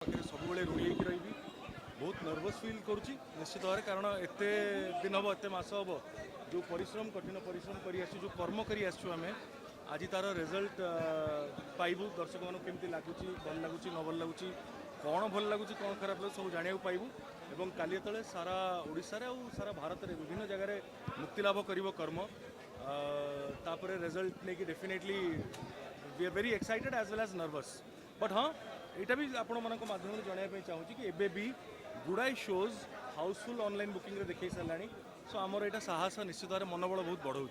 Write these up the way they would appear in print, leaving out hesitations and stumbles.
पाखे सब ऋणी रही बहुत नर्वस फिल करुँची निश्चित भाव कारण एत दिन हम एत मस हम जो परिश्रम कठिन परिश्रम कर जो कर्म कर आज तार रिजल्ट पाइबू दर्शक मानक केमती लगुच भल लगुच न भल लगुच कौन भल लगुच कौन खराब लगे सब जाना पाइबू एवं काली तले सारा ओडिशा रे सारा भारत में विभिन्न जगह मुक्ति लाभ कर कर्म तापर रिजल्ट नहीं definitely we are very excited as well as nervous but हाँ यहाँ भी आपण मान माध्यम जनवाई चाहूँगी कि एबे भी गुड़ाई शोज हाउसफुल ऑनलाइन बुकिंग देखी सारा सो आमर यहाँ साहस निश्चित भाव मनोबल बहुत बढ़ाऊँ।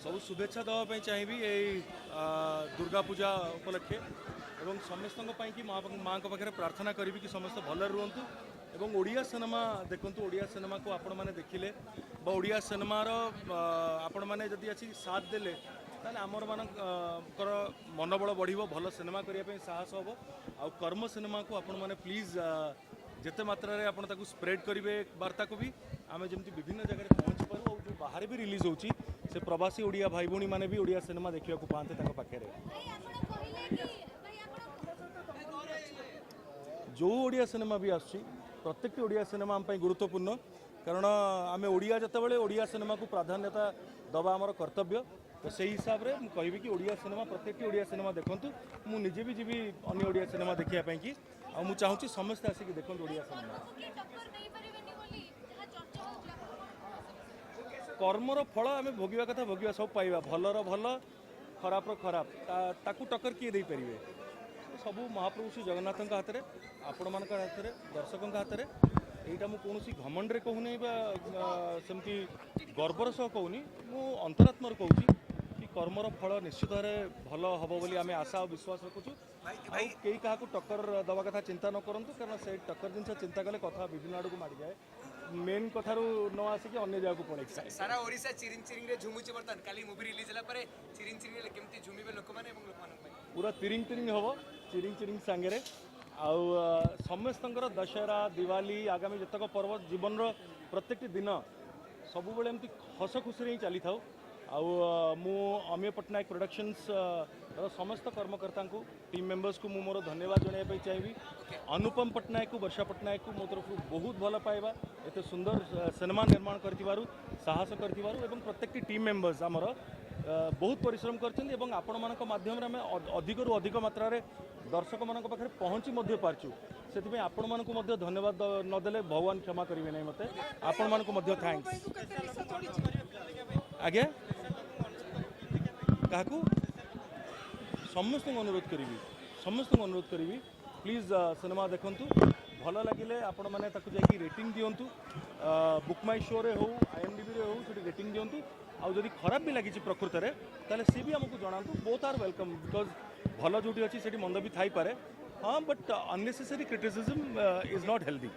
सब शुभेच्छा देवाई चाहिए यही दुर्गा पूजा उपलक्षे एवं समस्त की माँ पाखे प्रार्थना करी कि समस्त भल रुहतु एवं ओडिया सिनेमा देखूँ ओडिया सिनेमा को आपण मैंने देखिले ओडिया सिनेमार आपण मैंने जदि अच्छी साथ देले ताले आमर मानकर मनोबल बढ़िबो भल सिनेमा करने साहस हम आ कर्म सिनेमा को आपण मैंने प्लीज जिते मात्रा रे आपण ताकू स्प्रेड करेंगे वार्ता को भी आम जमी विभिन्न जगह पहुँची पारू और जो बाहर भी रिलीज होची से प्रवासी ओडिया भाई भौणी मैंने भी ओडिया सिनेमा देखा पाते पाखे जो ओडिया सिनेमा भी आसुची प्रत्येक ओडिया सिनेमा आम गुरुत्वपूर्ण कारण आम ओडिया जितेबाला ओडिया सिनेमा को प्राधान्यता दबा आमर कर्तव्य तो से हिसाब से मुझे कहबी कि ओडिया सिनेमा प्रत्येक ओडिया सिनेमा देखूँ मु निजे भी जीवी अन्य ओडिया सिनेमा देखापी कि मुझे चाहूँगी समस्ते आसिक देखते ओडिया सिनेमा कर्मर फल आम भोगिया कथा भोगिया सब पाइबा भलर भल खराबर खराब ताकू टक्कर किए दे पारे सब महाप्रभु श्री जगन्नाथ हाथ में आपण मान हाथ में दर्शकों हाथ में यहाँ मुझे कौन घमंडे कहूनी सेमती गर्वर सह कहूनी मु अंतरात्म कहूँ कि कर्मर फल निश्चित भाव भल हम बोली आम आशा और विश्वास रखुचु कई क्या टक्कर दवा कथा चिंता न करूँ कारण से टक्कर जिन चिंता कले कथा विभिन्न आड़ को मारी जाए मेन कथार न आसिक अन्य जगह को पड़े सारा ओडिशा चिरिंग चिरिंग रे झुमुची बर्तन काली मूवी रिलीज होला परे चिरिंग चिरिंग रे केमती झुमिबे लोक माने एवं लोक मानन पूरा तिरिंग तिरिंग हबो चिरिंग चिरिंग सांगे आउ समस्तंकर दशहरा दिवाली आगामी जतक पर्व जीवन प्रत्येक दिन सब बेले एमती हस खुशी ही चली था मु अमीय पट्टनायक प्रोडक्शंस समस्त कर्मकर्ता को टीम मेंबर्स को मोर धन्यवाद जनवाई चाहिए अनुपम पट्टनायक को वर्षा पट्टनायक को मो तरफ बहुत भल पाइबा एत सुंदर सिनेमा निर्माण कर साहस कर प्रत्येक टीम मेंबर्स आमर बहुत परिश्रम कर आपण मान माध्यम आम अधिक रु अधिक मात्रा दर्शक मान पाखे पहुँची पार्चु से आपण मानक धन्यवाद नदेले भगवान क्षमा करेंगे नहीं मत आपण मानक थैंक्स आज्ञा क्या समस्त अनुरोध करी समस्त अनुरोध करी प्लीज सिनेमा देखु भल लगे आपण मैंने जाकि रेटिंग दिंतु बुक माई शो रे हो IMDb रे हो से रेटिंग दिंतु आदि खराब भी लगी प्रकृत में ताले सी भी आमको जनातु बोथ आर वेलकम बिकज भल जो अच्छी से मंद भी थाई पारे हाँ but unnecessary criticism is not healthy.